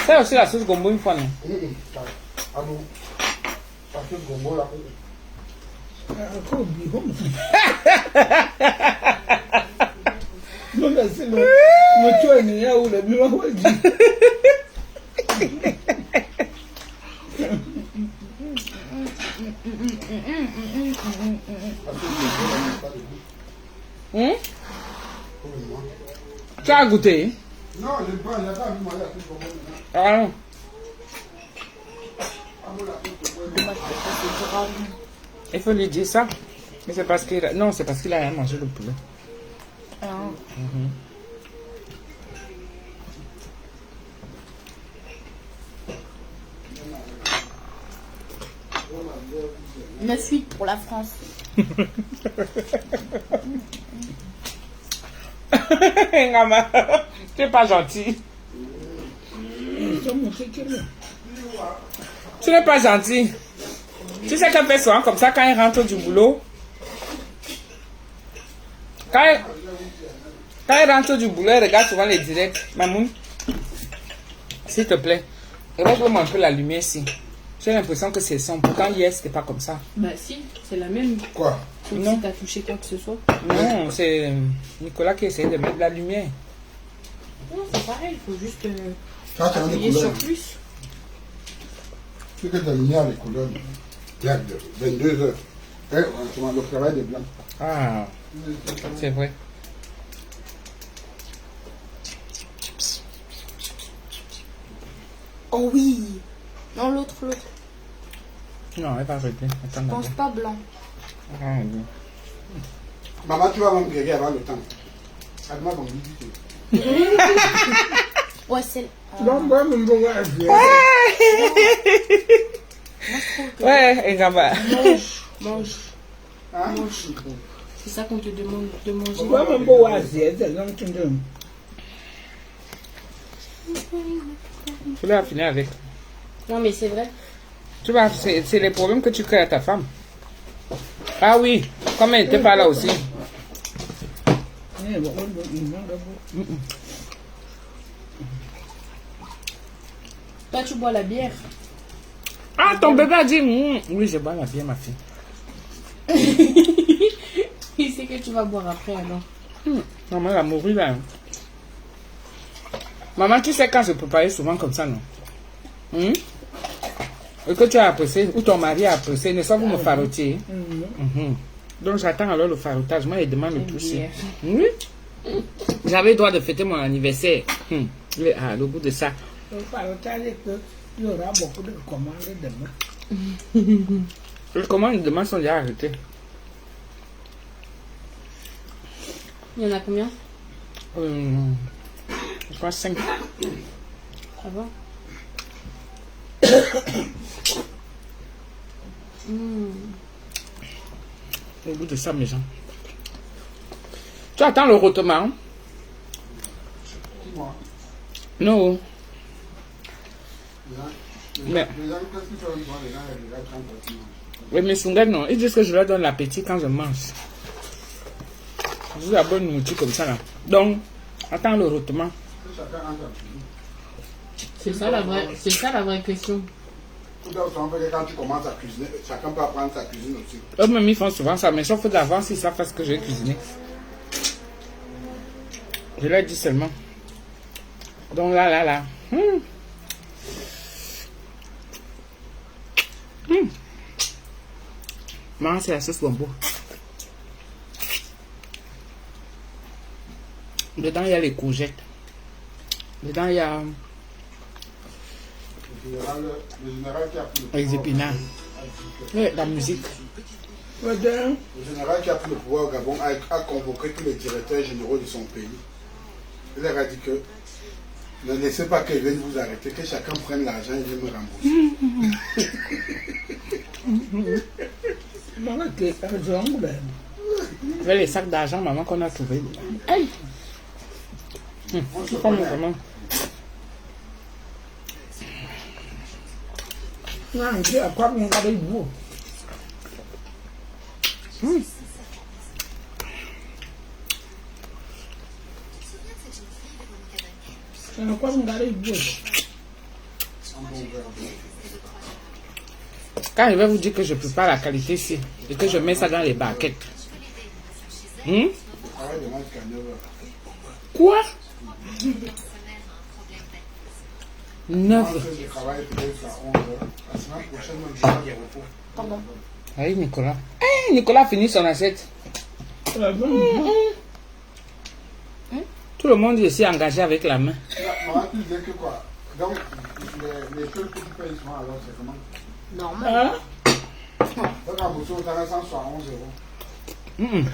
Ça aussi la sauce gombo une fois, non? Tu as goûté? Non, je ne pas, il n'y a pas vu moi. Ah non. Il faut lui dire ça. Mais c'est parce qu'il a... Non, c'est parce qu'il a rien mangé le poulet. Ah. Une suite pour la France. Ngama, tu n'es pas gentil. Tu n'es pas gentil. Tu sais qu'elle fait souvent comme ça quand elle rentre du boulot. Quand elle rentre du boulot, elle regarde souvent les directs. Mamoun, s'il te plaît, règle-moi un peu la lumière ici. J'ai l'impression que c'est sombre. Pourtant, hier, c'était pas comme ça. Bah si, c'est la même. Quoi? Comme Non. si t'as touché quoi que ce soit. Non, c'est Nicolas qui essaie de mettre de la lumière. Non, c'est pareil, il faut juste Ça, c'est un des appuyer sur couleurs. plus. C'est que ta lumière, les couleurs. Il y a 22 heures. C'est le travail des blancs. Ah, c'est vrai. Oh oui. Non, l'autre. Non, elle va arrêter. Attends, Je pense pas blanc. Ah, oui. Maman, tu vas me guérir avant le temps. Adma, bon, visiter. Ouais, c'est... Moi, je me vois. Ouais, et Ngama. Mange. Hein? C'est ça qu'on te demande de manger. Tu vas finir avec. Non, mais c'est vrai. Tu vois, c'est les problèmes que tu crées à ta femme. Ah oui, comme elle n'était pas là aussi. Toi, tu bois la bière. Ah, ton bébé a dit, oui, je bois la bière, ma fille. Il sait que tu vas boire après, alors. Maman, elle va mourir là. Maman, tu sais quand je préparais souvent comme ça, non? Et que tu as apprécié, ou ton mari a apprécié, ne pas vous me farotiez. Donc j'attends alors le farotage. Moi, il demande le plus. Oui. J'avais le droit de fêter mon anniversaire. Le bout de ça. Le farotage est que il y aura beaucoup de commandes demain. Les commandes demain sont déjà arrêtées. Il y en a combien? Je crois 5. Ça va? Au bout de ça, mes gens. Tu attends le retournement? Dis-moi. Non. Mais, Les gens, qu'est-ce que tu vas me voir? Les gens, ils regardent quand tu manges. mais mes sungars, non. Ils disent que je leur donne l'appétit quand je mange. Je vous la bonne nourriture comme ça, là. Donc, attends le retournement. Chacun rentre en cuisine. C'est ça la vraie question. Tout à fait, quand tu commences à cuisiner, chacun peut apprendre sa cuisine aussi. Eux-mêmes, ils font souvent ça, mais sauf d'avance, ils savent pas ce que je vais cuisiner. Je leur dis seulement. Donc là. Maman, c'est la sauce gombo. Dedans, il y a les courgettes. Dedans, il y a Le général qui a pris le les épinards. Et la musique. Le général qui a pris le pouvoir au Gabon a convoqué tous les directeurs généraux de son pays. Il leur a dit que ne laissez pas qu'ils viennent vous arrêter, que chacun prenne l'argent et vienne me rembourser. Avec les sacs d'argent, maman, qu'on a trouvé. Aïe! Comment vraiment? Quoi, on garde beau. Quand je vais vous dire que je prépare la qualité ici et que je mets ça dans les barquettes. Quoi? 9. Pardon. Allez, Nicolas. Hey, Nicolas finit son assiette. Tout le monde ici est engagé avec la main. Maman, tu disais que quoi? Donc, les choses que tu payes souvent, alors c'est comment? Normal. Donc, en bourse, tu as 100 soit 11 €.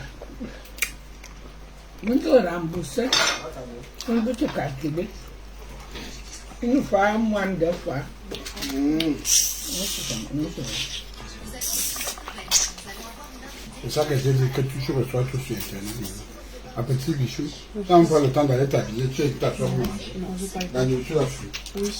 On te rembourse. On peut te calculer. Une fois, moins de fois. C'est ça que j'ai dit que tu reçois tout sur Internet. Un petit bichou. Quand on prend le temps d'aller t'habiller, tu es ta soeur manger. La nourriture a fui. Oui.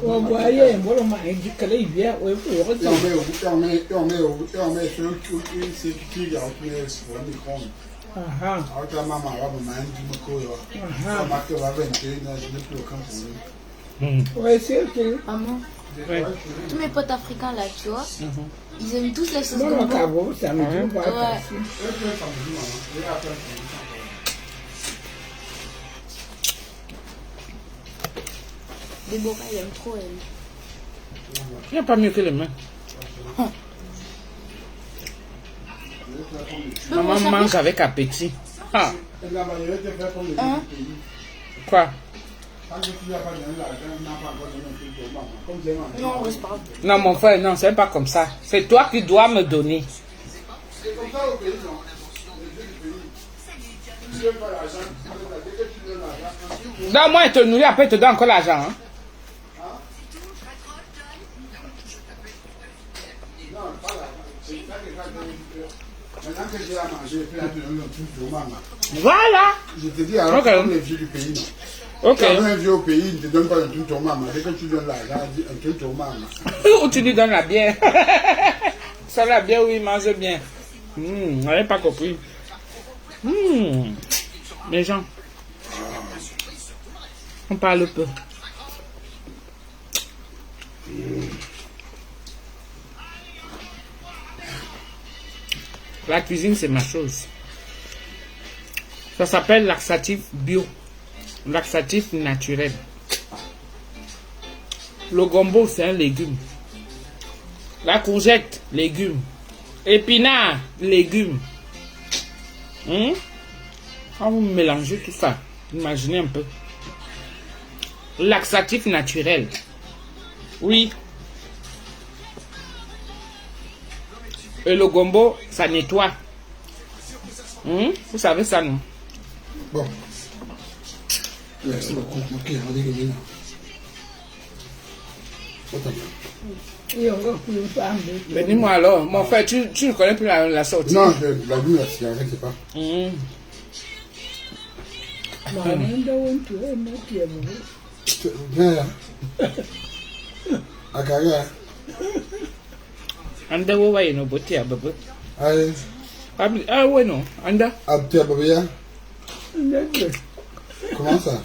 On voyait, on m'a dit que les vieux, oui, Et on met sur ce qui est en place pour le micro. ah, Alors, ta maman va me manger du micro. ah, Ma fille va venir, je n'ai plus aucun problème. oui, c'est que. Maman, tous mes potes africains là, tu vois, ils aiment tous la sauce Bon, gombo. cabot, ça me dit pas. Ouais. Déborah, elle aime trop elle. Il n'y a pas mieux que les mains. Maman mange avec appétit. Ah. La majorité fait comme les Hein? pays. Quoi? Quand tu n'as pas donné l'argent, on n'a pas donné un truc au maman. Comme c'est maman. Non, c'est pas grave. Non, mon frère, non, c'est pas comme ça. C'est toi qui dois me donner. C'est comme ça au pays, non? Les deux du pays. Tu ne donnes pas l'argent, dès que tu donnes l'argent, Non, moi, il te nourrit, après, il te donne encore l'argent. Hein? non, pas l'argent. C'est ça que ça donne du cœur. Maintenant que j'ai à manger, puis là, tu donnes un truc au maman. Voilà. Je te dis, alors, Ok. comme les vieux du pays, non? Ok. Quand un vieux au pays, il ne te donne pas un truc au maman. Dès que tu donnes l'argent, il dit un truc au maman. Ou tu lui donnes la bière. Ça, la bière, oui, il mange bien. On n'avait pas compris. Les gens. On parle peu. La cuisine, c'est ma chose. Ça s'appelle laxatif bio. Laxatif naturel. Le gombo, c'est un légume. La courgette, légume. Épinard, légume. Quand vous mélangez tout ça, imaginez un peu. Laxatif naturel. Oui. Et le gombo, ça nettoie. Vous savez ça, non? Bon. Merci beaucoup. Ok, on dit que bien. Et on va plus faire. Mais dis-moi alors, mon frère, tu ne connais plus la sortie? Non, la vie, la cigarette, c'est pas. Viens là. À carrière. Anda wo wa no boti ababu. Allez. Ah ouais non, anda. Abti Ababia. Comment ça?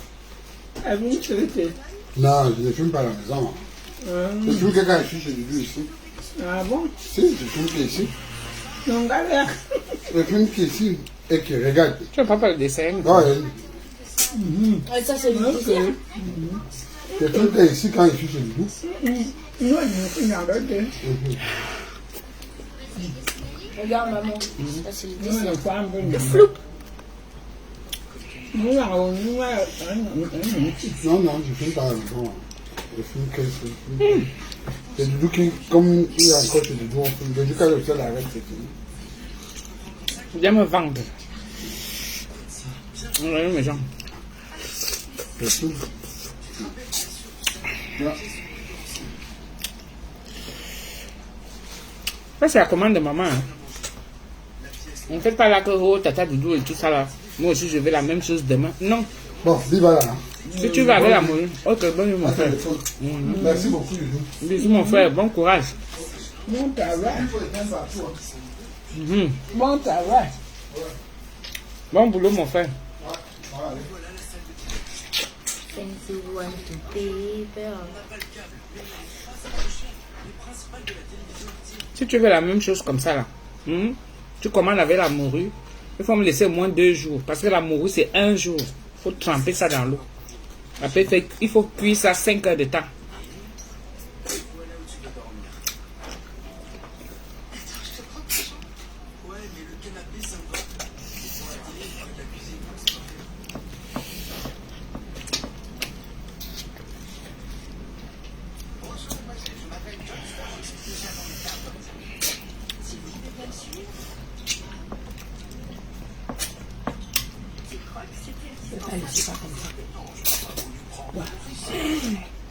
Non, je ne fume pas à la maison. Je fume que quand je suis chez lui ici. Ah bon? Si, je fume qu'ici. Non, galère. Je fume qu'ici et qui regarde. Tu ne pas parler de dessin. Ouais. Ça, c'est du dessert. Je fume qu'ici quand je suis chez lui. Non, il n'y a pas de. Regarde, maman. Ça, c'est du Non, dessert. il faut un peu de Flou. Nous avons Non, non, je fume pas à la maison. Je fume qu'ici. C'est du qui, comme il y a encore chez Doudou, on fume. Mais du coup, le seul arrête, c'est fini. Viens me vendre. Ouais, mes gens. Je fume. Yeah. Ça, c'est la commande de maman. Hein. On ne fait pas là que oh, tata doudou et tout ça là. Moi aussi, je vais la même chose demain. Non. Bon, dis voilà. Si tu vas avec la morue. Ok, bonne nuit, mon frère. Merci beaucoup, Youdou. Bisous, mon frère. Bon courage. Bon travail. Mhm. Bon travail. Bon boulot, mon frère. Si tu veux la même chose comme ça, là, tu commandes avec la morue. Il faut me laisser au moins 2 jours. Parce que la morue, c'est 1 jour. Il faut tremper ça dans l'eau. Après, il faut cuire ça 5 heures de temps.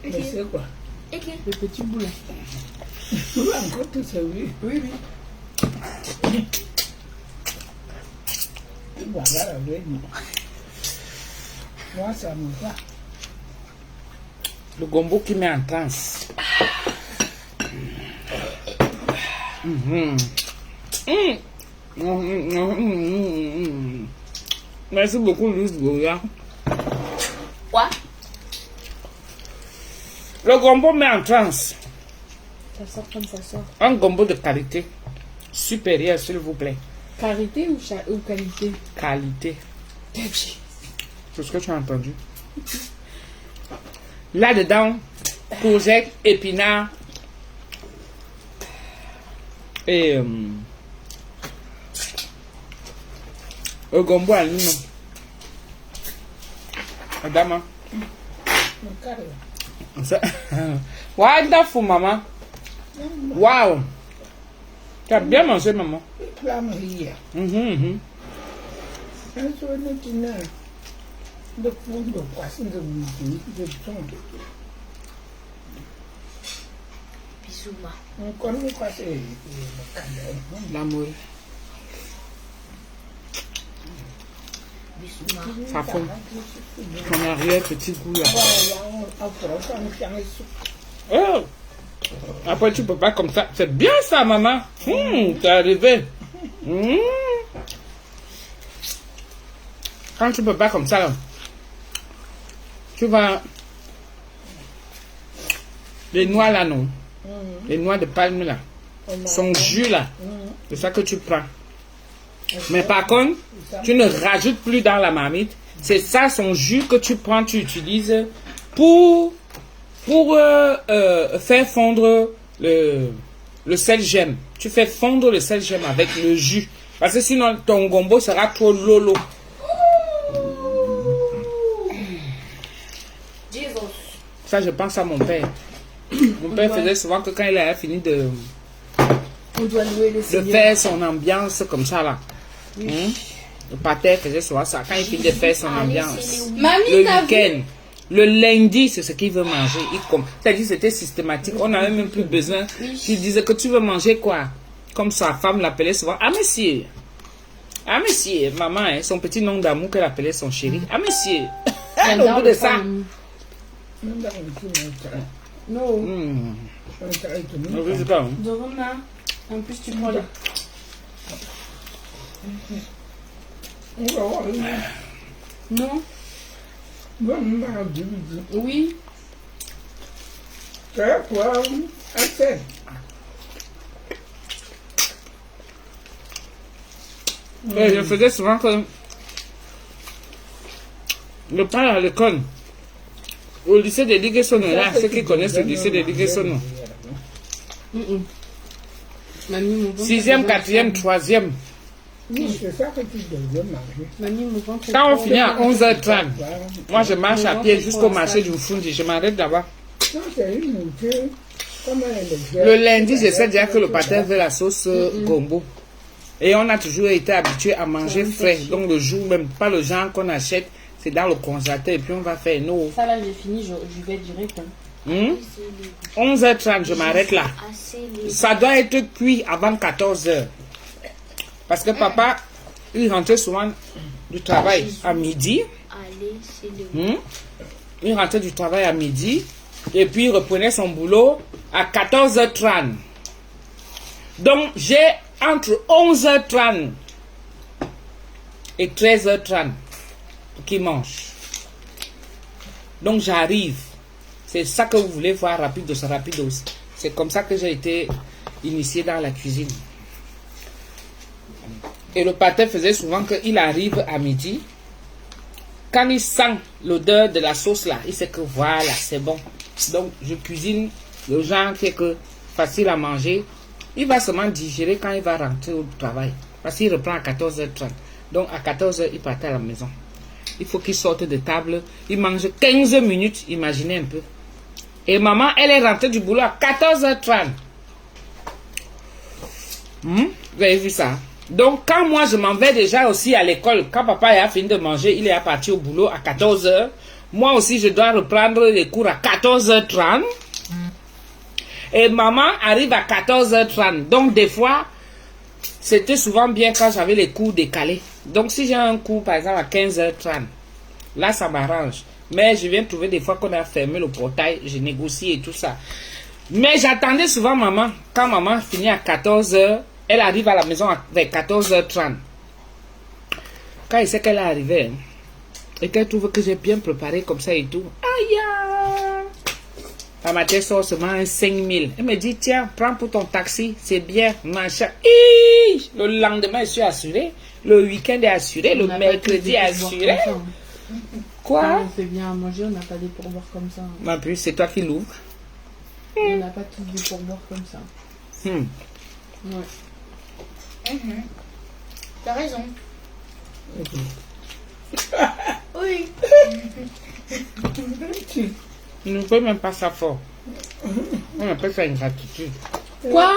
Mais c'est quoi? Le petit boulot. Tu vas encore tout servir? Oui, oui. Voilà la vraie vie. Moi, ça me va. Le gombo qui met en transe. Merci beaucoup, Luis Goya. Quoi? Le gombo met en transe. Ça sort comme ça sort. Un gombo de qualité supérieure, s'il vous plaît. Qualité ou qualité? Qualité. C'est ce que tu as entendu. Là-dedans, courgette, épinards et le gombo à limon. Madame. Ouais, d'afou, maman. Waouh. Tu as bien mangé, maman. Bisous, ma. L'amour. Bisous, ma. Ça fond. Ton arrière petit goût là. Oh. Après tu peux pas comme ça. C'est bien ça, maman. T'es arrivé. Quand tu peux pas comme ça là, tu vas les noix là non. Les noix de palme là. Son jus là. C'est ça que tu prends. Mais par contre, tu ne rajoutes plus dans la marmite. C'est ça son jus que tu prends, tu utilises pour faire fondre le sel gemme. Tu fais fondre le sel gemme avec le jus. Parce que sinon, ton gombo sera trop lolo. Ça, je pense à mon père. Mon père faisait souvent que quand il avait fini de faire son ambiance comme ça là. Le pater faisait souvent ça. Quand il finit de faire son ambiance. Le week-end. Le lundi, c'est ce qu'il veut manger. C'est-à-dire c'était systématique. On n'avait même plus besoin. Il disait que tu veux manger quoi? Comme sa femme l'appelait souvent. Ah, monsieur. Ah, monsieur. Maman, hein, son petit nom d'amour qu'elle appelait son chéri. Ah, monsieur. Au bout de ça. Non. Je sais pas. Dorona. En plus, tu prends là. Non. Oui. Je faisais souvent que le père à l'école, au lycée de Liguesono, là, ceux qui connaissent le lycée de Liguesono. 6e, 4e, 3e. Oui, c'est ça que tu devais manger. Quand on finit à 11h30, moi je marche à pied jusqu'au marché du Fundi. Je m'arrête là-bas. Le lundi, j'essaie de dire que le patin veut la sauce gombo. Et on a toujours été habitué à manger frais. Donc le jour même, pas le genre qu'on achète, c'est dans le congélateur et puis on va faire nous. Ça là, j'ai fini, je vais direct. 11h30, je m'arrête là. Ça doit être cuit avant 14h. Parce que papa, il rentrait souvent du travail à midi. Il rentrait du travail à midi et puis il reprenait son boulot à 14h30. Donc, j'ai entre 11h30 et 13h30 pour qu'il mange. Donc, j'arrive. C'est ça que vous voulez voir, rapidos. C'est comme ça que j'ai été initié dans la cuisine. Et le pâté faisait souvent qu'il arrive à midi. Quand il sent l'odeur de la sauce là, il sait que voilà, c'est bon. Donc, je cuisine le genre qui est que facile à manger. Il va seulement digérer quand il va rentrer au travail. Parce qu'il reprend à 14h30. Donc, à 14h, il partait à la maison. Il faut qu'il sorte de table. Il mange 15 minutes, imaginez un peu. Et maman, elle est rentrée du boulot à 14h30. Vous avez vu ça? Donc, quand moi, je m'en vais déjà aussi à l'école, quand papa a fini de manger, il est parti au boulot à 14h. Moi aussi, je dois reprendre les cours à 14h30. Et maman arrive à 14h30. Donc, des fois, c'était souvent bien quand j'avais les cours décalés. Donc, si j'ai un cours, par exemple, à 15h30, là, ça m'arrange. Mais je viens trouver des fois qu'on a fermé le portail, je négocie et tout ça. Mais j'attendais souvent maman. Quand maman finit à 14h, elle arrive à la maison vers 14h30. Quand elle sait qu'elle est arrivée, et qu'elle trouve que j'ai bien préparé comme ça et tout, aïe! La matière sort seulement un 5000. Elle me dit, tiens, prends pour ton taxi, c'est bien, machin. Le lendemain, je suis assuré. Le week-end est assuré. Le mercredi est assuré. Quoi? Quand on fait bien à manger, on n'a pas des pourboires comme ça. En plus, c'est toi qui l'ouvres. On n'a pas tous des pourboires comme ça. Ouais. T'as raison. Oui. Tu ne fais même pas ça fort. On appelle ça une gratitude. Quoi?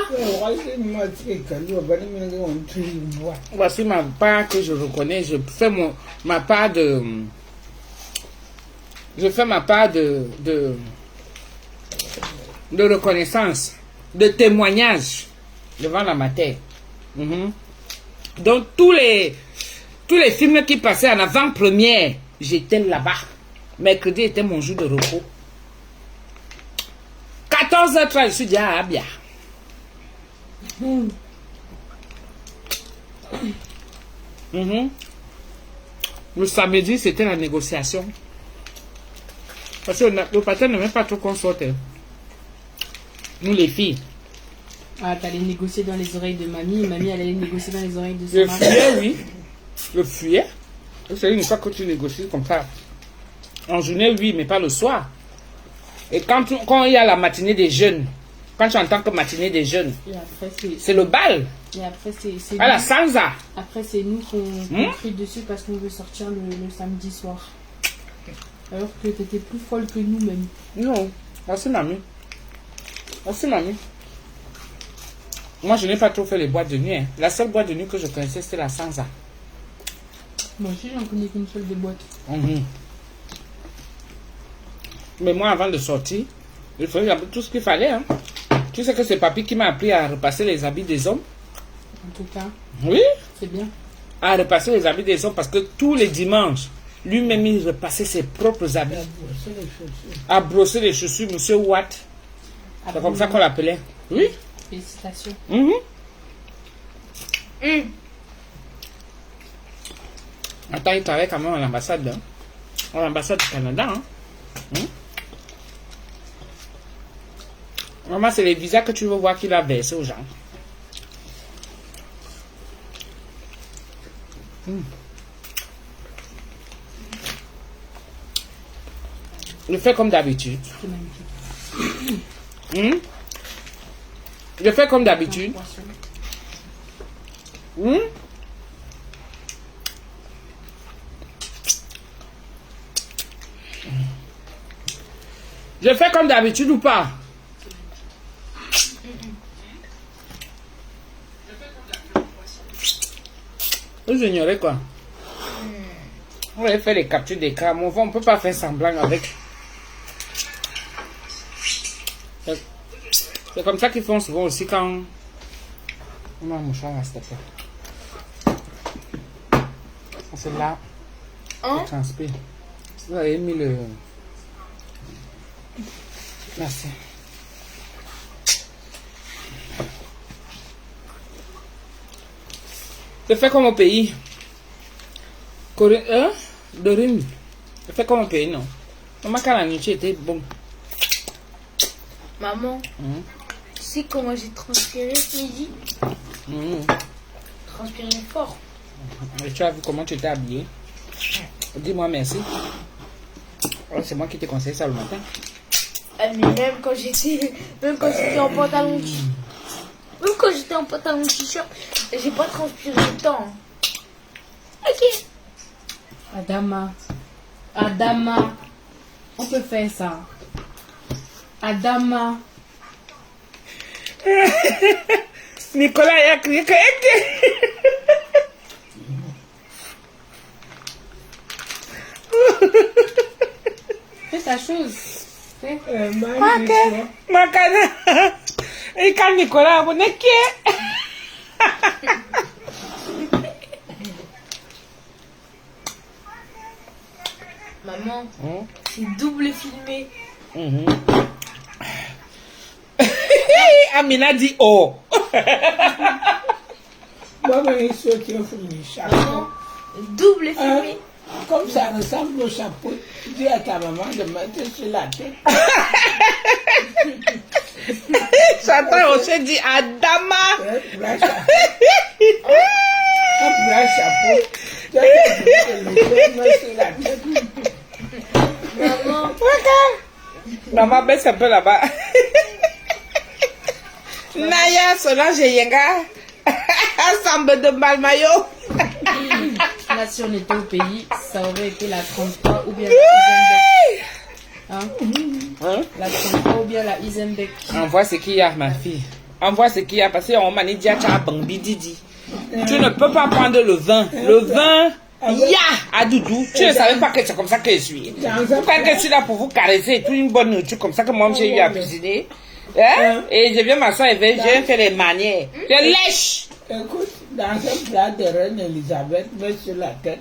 Voici ma part que je reconnais. Je fais ma part de... Je fais ma part de reconnaissance, de témoignage devant la matière. Donc, tous les films qui passaient en avant-première, j'étais là-bas. Mercredi était mon jour de repos. 14h30, je suis déjà à Abia. Le samedi, c'était la négociation. Parce que le patron ne veut pas trop qu'on sorte. Nous, les filles. Ah, t'allais négocier dans les oreilles de mamie. Mamie, elle allait négocier dans les oreilles de son Je mari. fuyais, oui. Je fuyais. C'est une fois que tu négocies comme ça. En journée, oui, mais pas le soir. Et quand il y a la matinée des jeunes, quand tu entends que matinée des jeunes, c'est le bal. Et après, c'est à la Sansa. Après, c'est nous qu'on crie dessus parce qu'on veut sortir le samedi soir. Alors que tu étais plus folle que nous-mêmes. Non, merci mamie. Merci mamie. Moi, je n'ai pas trop fait les boîtes de nuit. Hein. La seule boîte de nuit que je connaissais, c'était la Sansa. Moi aussi, j'en connais qu'une seule des boîtes. Mais moi, avant de sortir, il fallait tout ce qu'il fallait. Hein. Tu sais que c'est papy qui m'a appris à repasser les habits des hommes. En tout cas, oui. C'est bien. À repasser les habits des hommes parce que tous les dimanches, lui-même, il repassait ses propres habits. À brosser les chaussures, monsieur Watt. C'est comme ça qu'on l'appelait. Oui. Félicitations. Attends, il travaille quand même à l'ambassade. Hein. À l'ambassade du Canada. Hein. Maman, c'est les visas que tu veux voir qu'il a versé aux gens. Je fais comme d'habitude. C'est magnifique. Je fais comme d'habitude. Je fais comme d'habitude ou pas? Vous ignorez quoi? On va faire les captures d'écran, mais on ne peut pas faire semblant avec. C'est comme ça qu'ils font souvent aussi quand on a un mouchoir à cette fois. C'est là. Le transpire. Vous avez mis le. Merci. Je fais comme au pays. Dorine. Je fais comme au pays, non. Maman, quand la nourriture était bon. Maman, tu sais comment j'ai transpiré ce midi? Transpiré fort. Et tu as vu comment tu étais habillée? Dis-moi merci. Oh, c'est moi qui t'ai conseillé ça le matin. Mais même quand j'étais en pantalon, même quand j'étais en pantalon t-shirt, j'ai pas transpiré autant. Ok. Adama, on peut faire ça. Adama. Nicolas, il a crié que... Fais ta chose. Fais. Makana. Et quand Nicolas, on est qui? Maman, c'est double filmé. Amina dit oh. Maman, il faut qu'il faut le chapeau. Maman, double filmé. Comme ça ressemble au chapeau, dis à ta maman de mettre sur la tête. J'entends aussi dit Adama. Un bras chapeau. Tu as mettre sur la tête. Maman. Maman baisse un peu là-bas. Naya, Solange et Yenga. Ensemble de Balmayo. Là, si on était au pays, ça aurait été la 33 ou bien la Isenbeck. La 33 ou bien la Isenbeck. Envoie ce qu'il y a, ma fille. Envoie ce qu'il y a parce qu'on m'a dit Bambi Didi. Tu ne peux pas prendre le vin. Le vin, à Doudou. Tu ne savais pas que c'est comme ça que je suis. Pourquoi que je suis là pour vous caresser tout une bonne nourriture comme ça que moi j'ai eu à cuisiner. Et je viens m'asseoir et je viens faire les manières. Je lèche. Écoute, dans un plat de reine Elisabeth, mets sur la tête.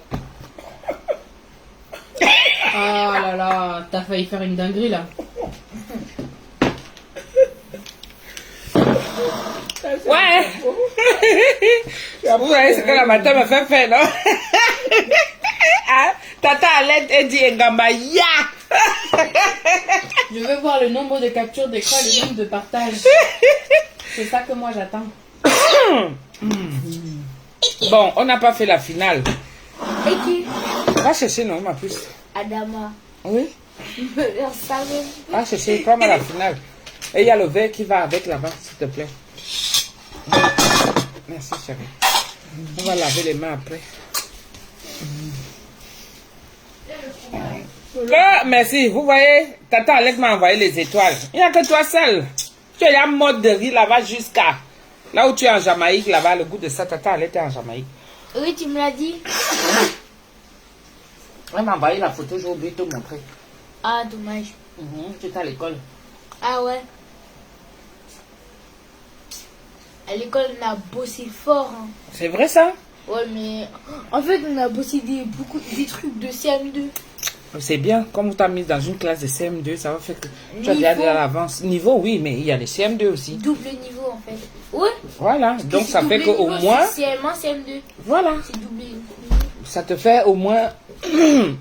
Ah là là, t'as failli faire une dinguerie là. Ouais. Vous voyez ce que la matin me fait faire, non? Tata Alette et dit Ngamba, ya! Je veux voir le nombre de captures d'écran et le nombre de partages. C'est ça que moi j'attends. Bon, on n'a pas fait la finale. Et qui? Va chercher, non, ma puce. Adama. Oui? Ça même. Va chercher, prends la finale. Et il y a le verre qui va avec là-bas, s'il te plaît. Merci, chérie. On va laver les mains après. Ah, merci. Vous voyez, Tata Alec m'a envoyé les étoiles. Il n'y a que toi seul. Tu es en mode de riz là-bas jusqu'à... Là où tu es en Jamaïque, là-bas, le goût de ça, Tata Alec est en Jamaïque. Oui, tu me l'as dit. Elle m'a envoyé la photo, j'ai oublié de te montrer. Ah, dommage. Tu es à l'école. Ah ouais. À l'école, on a bossé fort. Hein. C'est vrai ça? Ouais, mais en fait, on a bossé des trucs de CM2. C'est bien, comme on t'a mis dans une classe de CM2, ça va faire que tu as déjà à l'avance. Niveau, oui, mais il y a les CM2 aussi. Double niveau en fait. Ouais. Voilà, donc ça fait qu'au moins... CM1, CM2. Voilà. C'est double niveau. Ça te fait au moins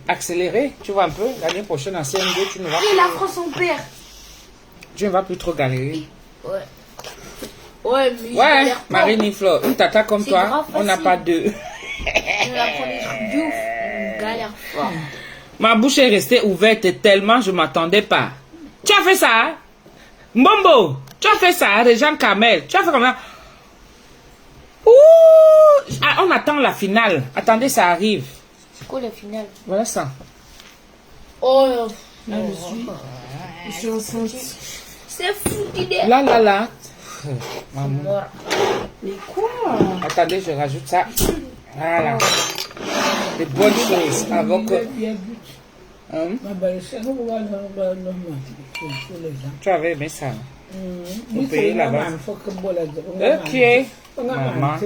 accélérer, tu vois un peu. L'année prochaine en CM2, tu ne vas Et plus... la France en perd. Tu ne vas plus trop galérer. Ouais. Ouais, mais ouais, Marie-Niflo, une tata comme toi, on n'a pas deux. On apprend des trucs de ouf. On galère fort. Ma bouche est restée ouverte tellement je ne m'attendais pas. Tu as fait ça, hein? Mbombo, tu as fait ça, Régent Kamel. Tu as fait comme ça. Ouh! Ah, on attend la finale. Attendez, ça arrive. C'est quoi la finale? Voilà ça. Oh, là, je suis enceinte. C'est fou d'idée. Là, là, là. Maman. Mais quoi? Attendez, je rajoute ça. Voilà. Des bonnes choses avant que... Tu avais aimé ça. Au pays là-bas. Ok. Maman.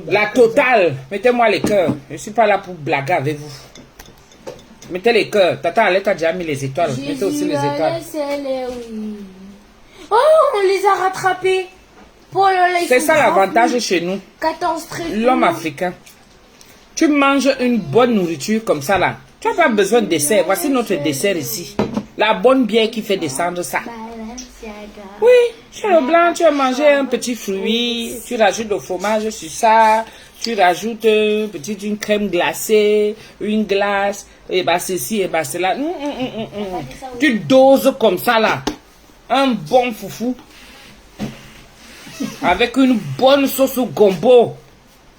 La totale. Mettez-moi les cœurs. Je ne suis pas là pour blaguer avec vous. Mettez les cœurs. Tata Alette a déjà mis les étoiles. Mettez aussi les étoiles. Oh, on les a rattrapés. Oh là là, C'est ça l'avantage chez nous. 14 traits. L'homme africain. Tu manges une bonne nourriture comme ça là. Tu n'as pas besoin de dessert. Voici notre dessert ici. La bonne bière qui fait descendre ça. Oui, sur le blanc, tu as mangé un petit fruit. Tu rajoutes le fromage sur ça. Tu rajoutes une crème glacée, une glace. Et bah ceci, et bah cela. Tu doses comme ça là. Un bon foufou. Avec une bonne sauce au gombo.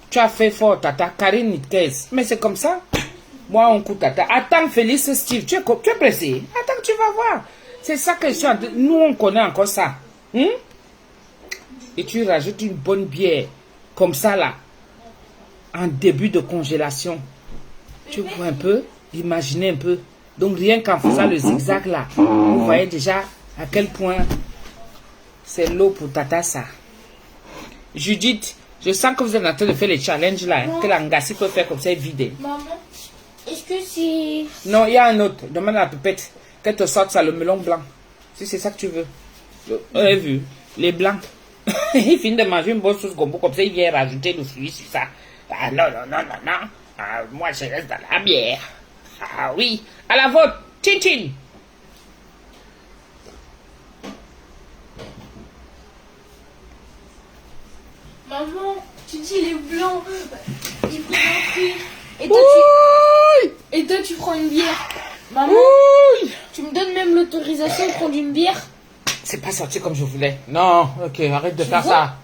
Tu as fait fort, tata. Karine Nitkes. Mais c'est comme ça. Moi, on coûte tata. Attends, Félix, Steve. Tu es pressé. Attends, tu vas voir. C'est ça que je suis en train. Nous, on connaît encore ça. Et tu rajoutes une bonne bière. Comme ça, là. En début de congélation. Tu vois un peu. Imaginez un peu. Donc, rien qu'en faisant le zigzag, là. Vous voyez déjà à quel point c'est l'eau pour tata, ça. Judith, je sens que vous êtes en train de faire les challenges là, que l'angassi peut faire comme ça et vider. Maman, est-ce que c'est... Non, il y a un autre. Demande à la pipette qu'elle te sorte ça, le melon blanc. Si c'est ça que tu veux. Vous avez vu, les blancs. Il finit de manger une bonne sauce gombo comme ça, il vient rajouter le fruit sur ça. Ah non, non, non, non, non. Ah, moi, je reste dans la bière. Ah oui, à la vôtre. Chin chin. Maman, tu dis les blancs, ils prennent un fruit. Et toi, tu prends une bière. Maman, tu me donnes même l'autorisation de prendre une bière. C'est pas sorti comme je voulais. Non, ok, arrête de faire ça.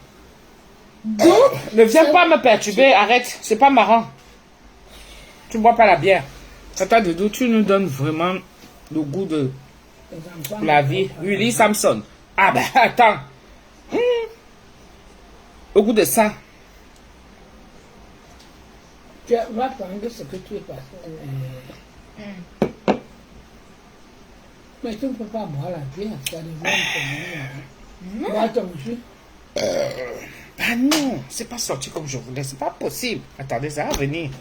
Donc, ne viens pas me perturber, arrête. C'est pas marrant. Tu bois pas la bière. Tata Doudou, tu nous donnes vraiment le goût de la vie. Willy Samson. Ah ben, attends. Au goût de ça. Tu vas prendre ce que tu es passé. Mais tu ne peux pas boire la bière, ça devient comme bois ton jus. Ah non, c'est pas sorti comme je voulais, c'est pas possible. Attendez, ça va venir.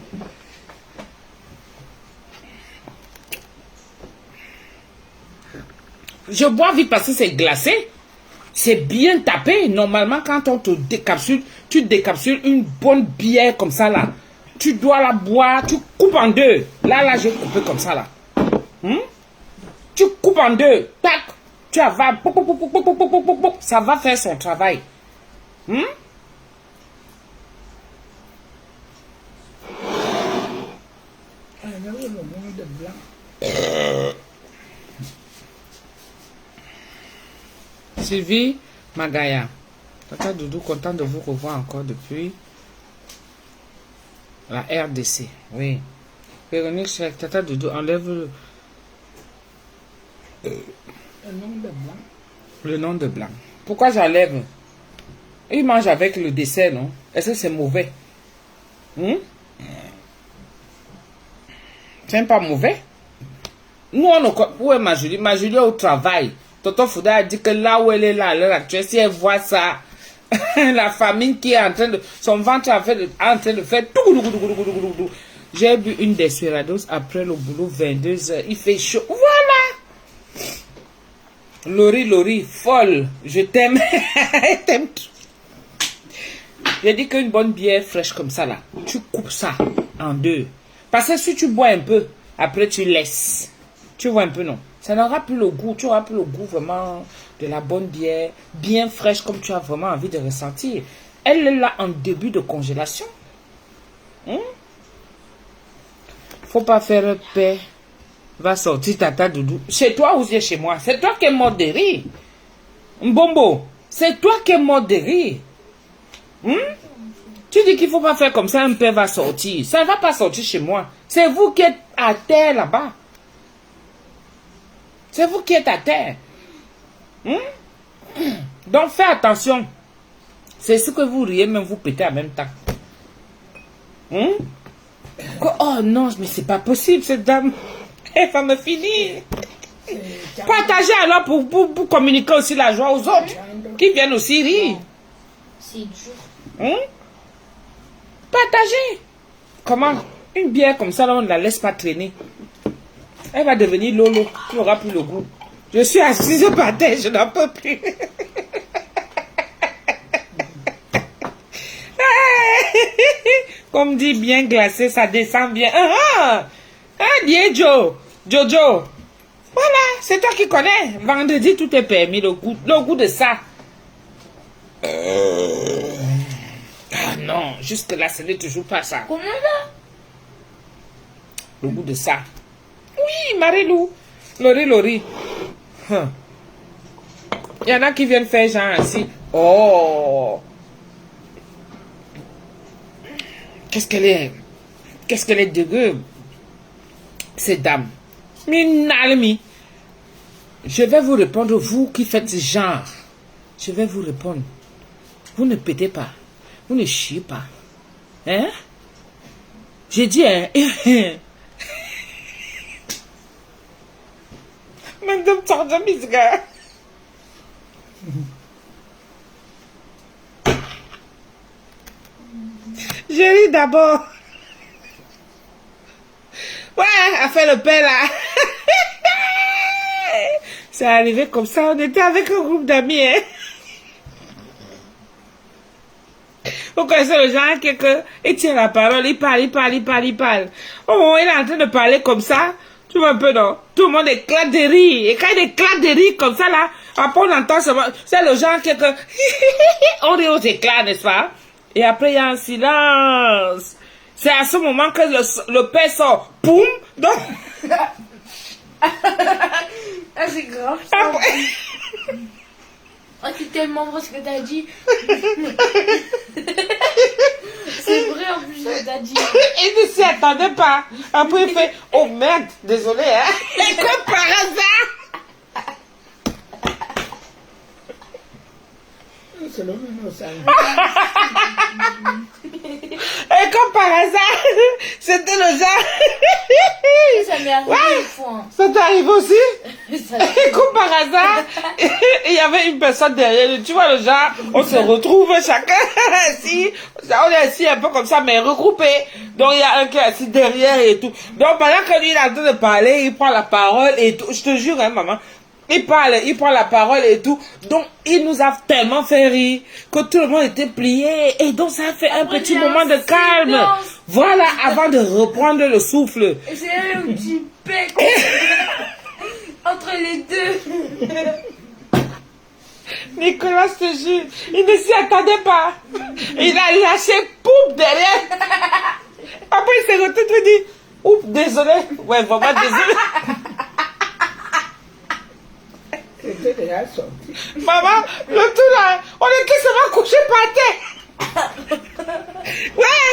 Je bois vite parce que c'est glacé. C'est bien tapé. Normalement, quand on te décapsule, tu décapsules une bonne bière comme ça là. Tu dois la boire, tu coupes en deux. Là, je coupe comme ça là. Tu coupes en deux. Tac. Tu avales. Ça va faire son travail. Sylvie Magaya. Tata Doudou, content de vous revoir encore depuis la RDC. Oui. Véronique Chek, Tata Doudou, enlève le nom de blanc. Pourquoi j'enlève? Il mange avec le dessert, non? Est-ce que c'est mauvais? C'est pas mauvais? Nous, on ne... Où est ma Julie? Ma Julie est au travail. Tonton Fouda a dit que là où elle est là, à l'heure actuelle, si elle voit ça, la famine qui est en train de... Son ventre est en train de faire... J'ai bu une Desperados après le boulot, 22h. Il fait chaud. Voilà! Laurie, folle. Je t'aime. Elle t'aime tout. J'ai dit qu'une bonne bière fraîche comme ça, là, tu coupes ça en deux. Parce que si tu bois un peu, après tu laisses. Tu vois un peu, non? Ça n'aura plus le goût. Tu auras plus le goût vraiment de la bonne bière, bien fraîche comme tu as vraiment envie de ressentir. Elle est là en début de congélation. Faut pas faire paix. Va sortir Tata Doudou. Chez toi ou c'est chez moi? C'est toi qui es mort de rire. Mbombo, c'est toi qui es mort de rire. Tu dis qu'il faut pas faire comme ça, un père va sortir. Ça ne va pas sortir chez moi. C'est vous qui êtes à terre là-bas. C'est vous qui êtes à terre. Donc faites attention. C'est ce que vous riez, même vous pétez en même temps. Oh non, mais c'est pas possible, cette dame. Elle va me finir. Partagez alors pour communiquer aussi la joie aux autres. Qui viennent aussi rire. C'est dur. Partagez. Comment? Une bière comme ça, là, on ne la laisse pas traîner. Elle va devenir Lolo. Tu n'auras plus le goût. Je suis assise par terre, je n'en peux plus. Comme dit bien glacé, ça descend bien. Bien Jojo. Voilà, c'est toi qui connais. Vendredi, tout est permis, le goût de ça. Ah non, jusque là, ce n'est toujours pas ça. Comment ça? Le goût de ça. Oui, Marie-Lou. Lori. Il y en a qui viennent faire genre ainsi. Oh. Qu'est-ce qu'elle est dégueu. Cette dame. Minalmi. Je vais vous répondre, vous qui faites ce genre. Je vais vous répondre. Vous ne pétez pas. Vous ne chiez pas. Hein? J'ai dit, hein? Madame Tardamisga. J'ai ri d'abord. Ouais, elle fait le pain là. C'est arrivé comme ça, on était avec un groupe d'amis. Hein? Vous connaissez le genre il tient la parole, il parle. Au moment où il est en train de parler comme ça, tu vois un peu, non? Tout le monde éclate de rire. Et quand il éclate de rire comme ça, là, après on entend seulement, c'est le genre on rit aux éclats, n'est-ce pas? Et après il y a un silence. C'est à ce moment que le père sort. Poum! Donc... Ah, c'est grave ça. Oh, c'est tellement vrai ce que t'as dit. C'est vrai en plus ce que t'as dit. Il ne s'y attendait pas. Après il fait, oh merde, désolé, hein. Et comme par hasard. C'est le même ça. Et comme par hasard, c'était le genre. Ça m'est arrivé une fois. Ça t'arrive aussi? Ça Et comme par hasard, il y avait une personne derrière nous. Tu vois le genre, on se retrouve chacun assis. On est assis un peu comme ça, mais regroupés. Donc il y a un qui est assis derrière et tout. Donc pendant que lui il est en train de parler, il prend la parole et tout. Je te jure, hein, maman. Il parle, il prend la parole et tout. Donc, il nous a tellement fait rire que tout le monde était plié. Et donc, ça a fait un petit moment de calme. Voilà, avant de reprendre le souffle. Et c'est un petit bec entre les deux. Nicolas, je te jure, il ne s'y attendait pas. Il a lâché pouf derrière. Après, il s'est retourné et dit, oups, désolé. Ouais, vraiment désolé. C'était déjà sorti. Maman, le tout là, on était seulement couché par terre. Ouais.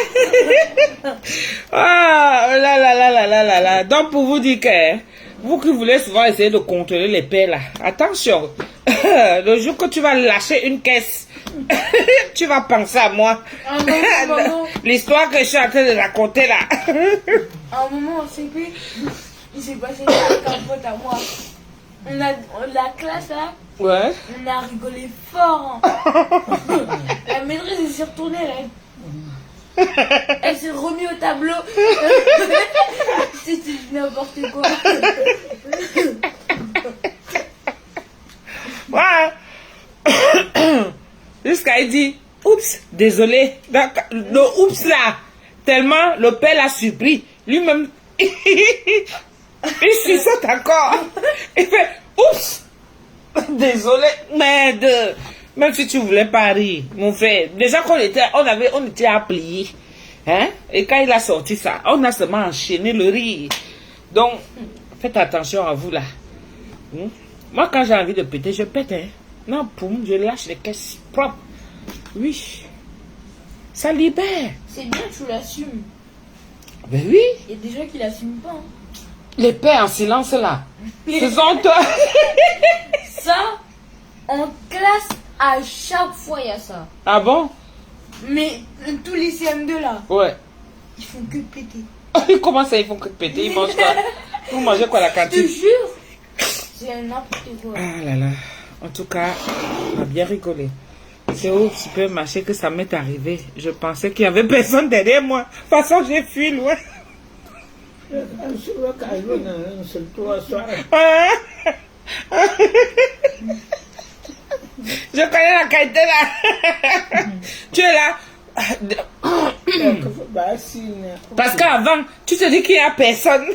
Ah, là. Donc, pour vous dire que, vous qui voulez souvent essayer de contrôler les pères là, attention. Le jour que tu vas lâcher une caisse, tu vas penser à moi. L'histoire que je suis en train de raconter là. À un moment, on s'est fait, il s'est passé avec un pote à moi. La classe là, ouais. On a rigolé fort. La maîtresse elle s'est retournée, elle s'est remise au tableau. C'était n'importe quoi. Ouais. Jusqu'à il dit, oups, désolé. Donc, le oups là, tellement le père l'a surpris. Lui-même, il suçote encore. Il fait, oups, désolé, merde. Même si tu voulais pas rire, mon frère. Déjà qu'on était, on était à plier. Hein? Et quand il a sorti ça, on a seulement enchaîné le rire. Donc, faites attention à vous là. Moi, quand j'ai envie de péter, je pète. Hein? Non, poum, je lâche les caisses propres. Oui. Ça libère. C'est bien, tu l'assumes. Ben oui. Il y a des gens qui l'assument pas. Hein. Les pères en silence là. Ce sont toi. Ça, en classe, à chaque fois, il y a ça. Ah bon? Mais tous les CM2 là, Ouais. ils font que péter. Comment ça, ils font que péter? Ils mangent quoi? Vous mangez quoi à la Je cantine? te jure, c'est n'importe quoi. Ah là là. En tout cas, on a bien rigolé. C'est au supermarché que ça m'est arrivé. Je pensais qu'il y avait personne derrière moi. De toute façon, j'ai fui loin. Je connais la qualité là. Tu es là. Parce qu'avant, tu te dis qu'il n'y a personne.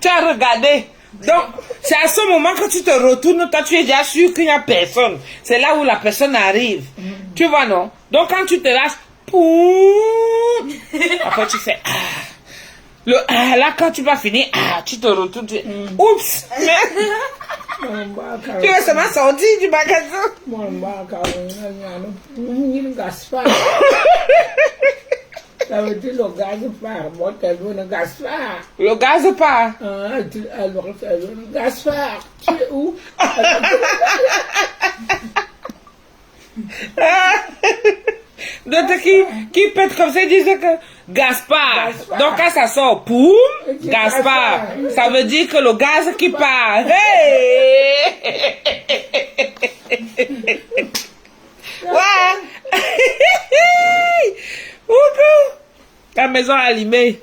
Tu as regardé. Donc, c'est à ce moment que tu te retournes, toi tu es déjà sûr qu'il n'y a personne. C'est là où la personne arrive. Tu vois, non? Donc, quand tu te lâches, poum, après tu fais là, quand tu vas finir, tu te retournes, tu oups, tu es seulement sorti du magasin. Ça veut dire le gaz part. Moi, elle veut le gaz part. Le gaz part. Alors, elle veut le gaz part. Tu es où? D'autres qui pètent comme ça, ils disent que Gaspard. Donc quand ça sort, poum, Gaspard. Ça veut dire que le gaz qui part. Hey! Ouais! La maison allumée.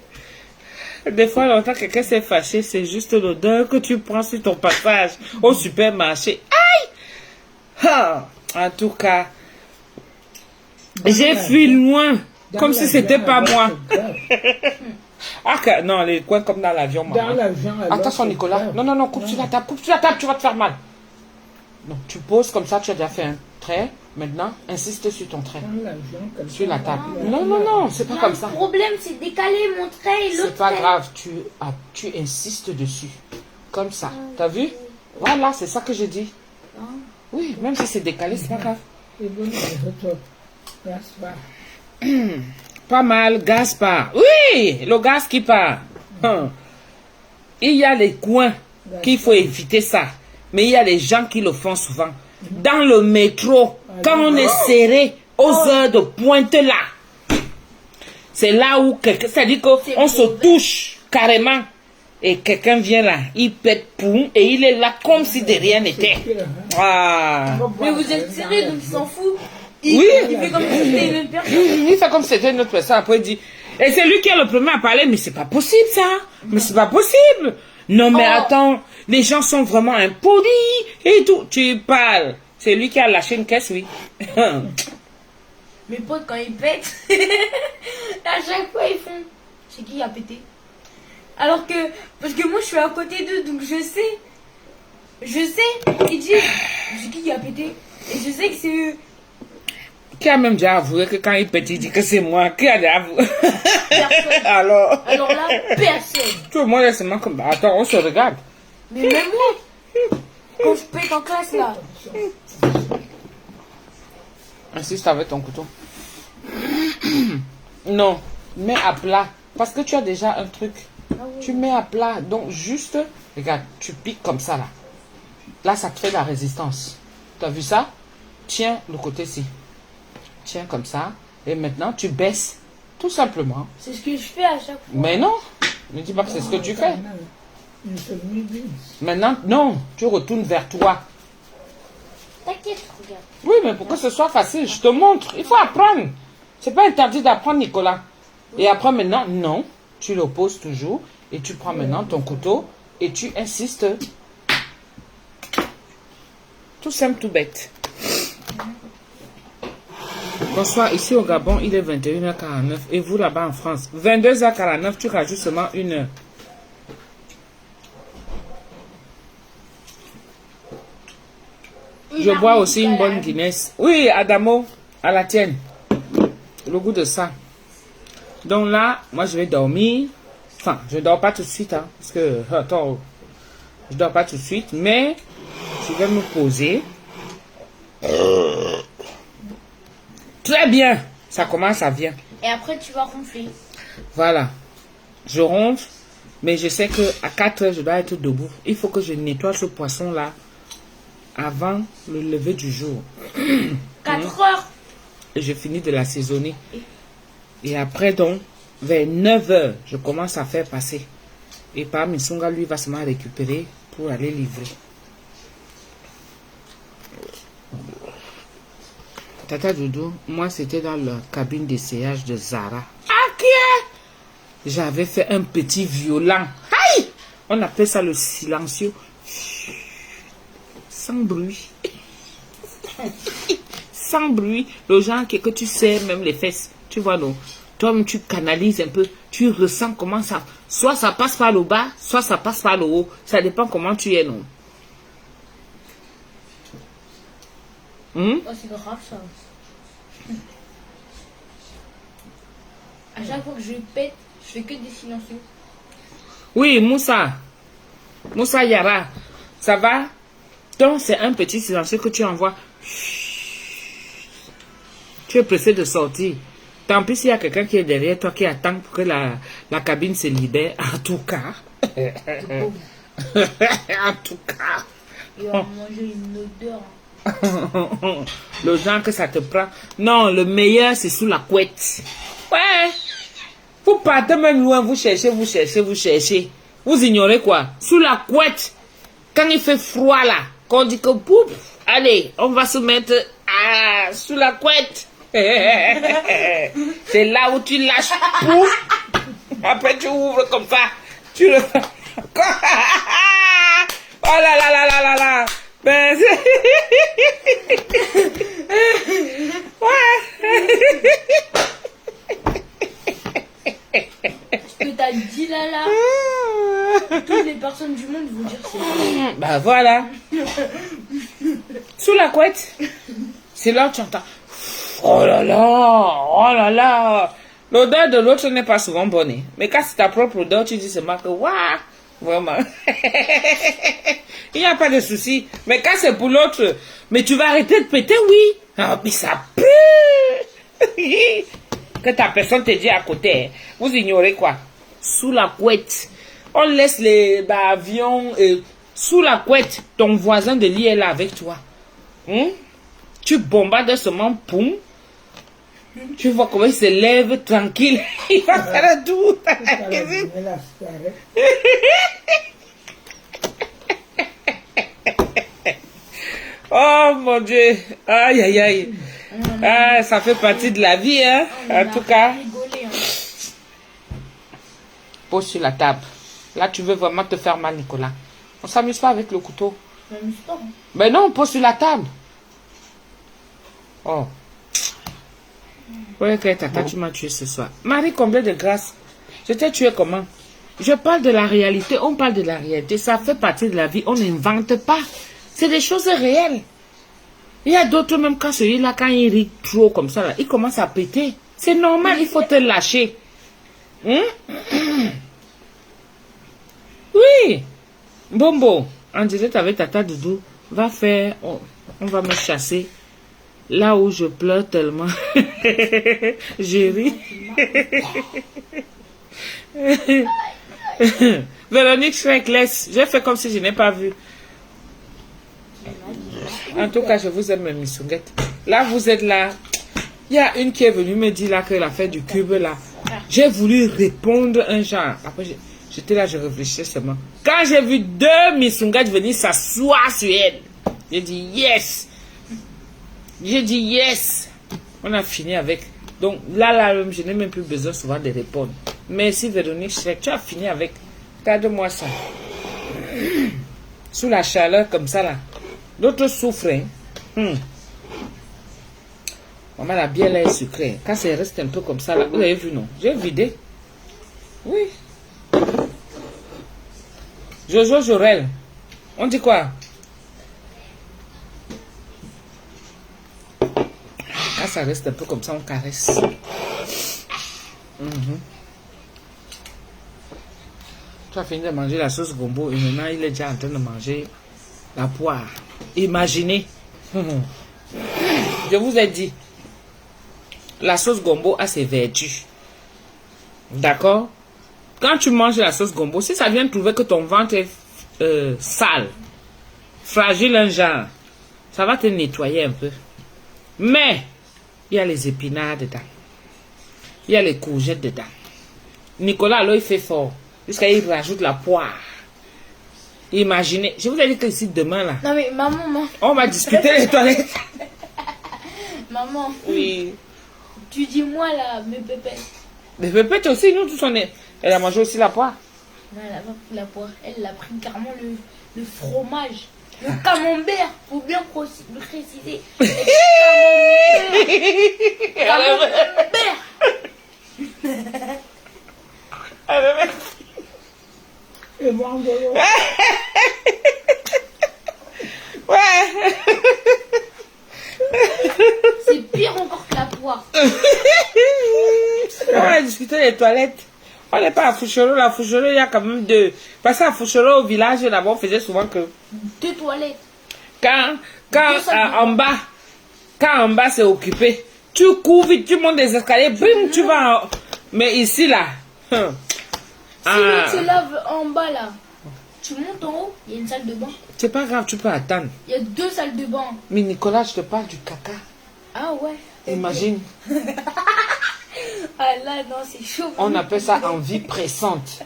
Des fois, longtemps, quelqu'un s'est fâché, c'est juste l'odeur que tu prends sur ton passage au supermarché. Aïe! En tout cas, j'ai fui loin, comme si c'était pas moi. Non, les coins comme dans l'avion, maman. Attention, Nicolas. Non, coupe sur la table, tu vas te faire mal. Non, tu poses comme ça, tu as déjà fait un trait. Maintenant, insiste sur ton trait. Sur la table. Non, c'est pas comme ça. Le problème, c'est décaler mon trait et l'autre. C'est pas grave, tu insistes dessus. Comme ça. T'as vu? Voilà, c'est ça que je dis. Oui, même si c'est décalé, c'est pas grave. Pas mal, gaz part. Oui, le gaz qui part. Il y a les coins qu'il faut éviter ça. Mais il y a les gens qui le font souvent. Dans le métro, quand on est serré aux heures de pointe là, c'est là où quelqu'un, c'est-à-dire qu'on se touche carrément. Et quelqu'un vient là, il pète poum, et il est là comme si de rien n'était. Mais vous êtes serré, donc il s'en fout. Oui. Il fait comme si c'était une autre personne. Il fait comme si c'était une autre personne. Après, il dit, et c'est lui qui est le premier à parler, mais c'est pas possible ça. Mais c'est pas possible. Non, mais attends, les gens sont vraiment impolis et tout. Tu parles. C'est lui qui a lâché une caisse, oui. Mes potes, quand ils pètent, à chaque fois, ils font, c'est qui a pété? Alors que, parce que moi, je suis à côté d'eux, donc je sais. Ils disent, c'est qui a pété? Et je sais que c'est eux. Qui a même déjà avoué que quand il pète, il dit que c'est moi. Qui a déjà avoué? Personne. Alors là, personne. Tout le monde est seulement comme, attends, on se regarde. Mais même moi, quand je pète en classe, là. Insiste avec ton couteau. Non, mets à plat. Parce que tu as déjà un truc. Tu mets à plat. Donc, juste, regarde, tu piques comme ça, là. Là, ça te fait de la résistance. Tu as vu ça? Tiens le côté-ci. Tiens comme ça. Et maintenant, tu baisses. Tout simplement. C'est ce que je fais à chaque fois. Mais non. Ne dis pas que c'est ce que tu fais. Maintenant, non. Tu retournes vers toi. T'inquiète, regarde. Oui, mais pour que ce soit facile, je te montre. Il faut apprendre. C'est pas interdit d'apprendre, Nicolas. Et après, maintenant, non. Tu le poses toujours. Et tu prends maintenant ton couteau. Et tu insistes. Tout simple, tout bête. Bonsoir, ici au Gabon, il est 21h49. Et vous, là-bas en France, 22h49, tu rajoutes seulement 1 heure. Je bois aussi une bonne Guinness. Oui, Adamo, à la tienne. Le goût de ça. Donc là, moi je vais dormir. Enfin, je ne dors pas tout de suite. Hein, parce que, attends, je ne dors pas tout de suite. Mais, je vais me poser. Très bien. Ça commence, ça vient. Et après, tu vas ronfler. Voilà. Je ronfle. Mais je sais qu'à 4 heures, je dois être debout. Il faut que je nettoie ce poisson-là avant le lever du jour. 4 heures. Et je finis de l'assaisonner. Et après, donc, vers 9 heures, je commence à faire passer. Et par Missunga, lui, va se récupérer pour aller livrer. Tata Doudou, moi, c'était dans la cabine d'essayage de Zara. Ah, qui est? J'avais fait un petit violent. On appelle ça le silencieux. Sans bruit. Sans bruit. Le genre que tu sais, même les fesses. Tu vois, non? Toi, tu canalises un peu. Tu ressens comment ça... Soit ça passe par le bas, soit ça passe par le haut. Ça dépend comment tu es, non? Oh, c'est grave, ça. À chaque fois que je pète, je fais que des silencieux. Oui, Moussa. Moussa Yara. Ça va? Donc, c'est un petit silencieux que tu envoies. Tu es pressé de sortir. Tant pis s'il y a quelqu'un qui est derrière toi qui attend pour que la cabine se libère. En tout cas. En tout cas. Il va manger une odeur. Le genre que ça te prend. Non, le meilleur, c'est sous la couette. Ouais. Vous partez même loin, vous cherchez. Vous ignorez quoi? Sous la couette. Quand il fait froid là, qu'on dit que poup, allez, on va se mettre sous la couette. C'est là où tu lâches pouf. Après tu ouvres comme ça. Tu le fais. Oh là là là là là là. Ben, Ce que t'as dit là, toutes les personnes du monde vont dire c'est vrai. bah voilà. Sous la couette. C'est là où tu entends. Oh là là. L'odeur de l'autre n'est pas souvent bonne. Mais quand c'est ta propre odeur, tu dis seulement que waouh, vraiment. Il n'y a pas de souci. Mais quand c'est pour l'autre, mais tu vas arrêter de péter, oui. Ah, mais ça pue. Que ta personne te dit à côté. Vous ignorez quoi? Sous la couette. On laisse les avions sous la couette. Ton voisin de lit est là avec toi. Tu bombardes seulement, poum. Tu vois comment il se lève tranquille. Il va faire tout. Oh mon Dieu. Aïe aïe aïe. Ah, ça fait partie de la vie, hein. En tout cas. Pose sur la table. Là, tu veux vraiment te faire mal, Nicolas. On s'amuse pas avec le couteau. Je m'amuse pas. Ben non, pose sur la table. Oh. Oui, tata, tu m'as tué ce soir. Marie, combien de grâce. Je t'ai tué comment? Je parle de la réalité. On parle de la réalité. Ça fait partie de la vie. On n'invente pas. C'est des choses réelles. Il y a d'autres, même quand celui-là, quand il rit trop comme ça, là, il commence à péter. C'est normal, il faut te lâcher. Oui. Bombo, en direct avec Tata Doudou, va faire, on va me chasser. Là où je pleure tellement. J'ai ri. Véronique Shrek, laisse. J'ai fait comme si je n'ai pas vu. En tout cas, je vous aime, mes missouguettes. Là, vous êtes là. Il y a une qui est venue me dire là qu'elle a fait du cube là. J'ai voulu répondre un genre. Après, j'étais là, je réfléchissais seulement. Quand j'ai vu deux missouguettes venir s'asseoir sur elle, j'ai dit yes. J'ai dit yes. On a fini avec. Donc là, je n'ai même plus besoin souvent de répondre. Merci Véronique Shrek, tu as fini avec. Regarde-moi ça. Sous la chaleur comme ça là. D'autres souffrent. Maman, la bière là est sucrée. Quand ça reste un peu comme ça là, vous avez vu non? J'ai vidé. Oui. Jojo Jorel. On dit quoi? Quand ça reste un peu comme ça, on caresse. Tu as fini de manger la sauce gombo et maintenant il est déjà en train de manger la poire. Imaginez. Je vous ai dit, la sauce gombo a ses vertus. D'accord? Quand tu manges la sauce gombo, si ça vient trouver que ton ventre est sale, fragile un genre, ça va te nettoyer un peu. Mais, il y a les épinards dedans. Il y a les courgettes dedans. Nicolas, alors, il fait fort. Jusqu'à il rajoute la poire. Imaginez. Je vous ai dit que ici, demain, là. Non, mais maman. On va discuter les toilettes. Maman. Oui. Tu dis moi, là, mes pépettes. Les pépettes aussi, nous tous, on est. Elle a mangé aussi la poire. Non, elle a pas pris la poire. Elle a pris carrément le fromage. Le camembert, faut bien préciser. Le camembert. Et bon, Ouais. C'est pire encore que la poire. On a discuté des toilettes. On n'est pas à Fouchero. La Fouchero, il y a quand même deux. Parce qu'à Fouchero, au village, là-bas, on faisait souvent que... 2 toilettes. Quand en bas, c'est occupé, tu cours vite, tu montes des escaliers, bim, tu vas en... Mais ici, là... Si tu te laves en bas, là, tu montes en haut, il y a une salle de bain. C'est pas grave, tu peux attendre. Il y a 2 salles de bain. Mais Nicolas, je te parle du caca. Ah ouais. Imagine. Ah là, non, c'est chaud. On appelle ça envie pressante.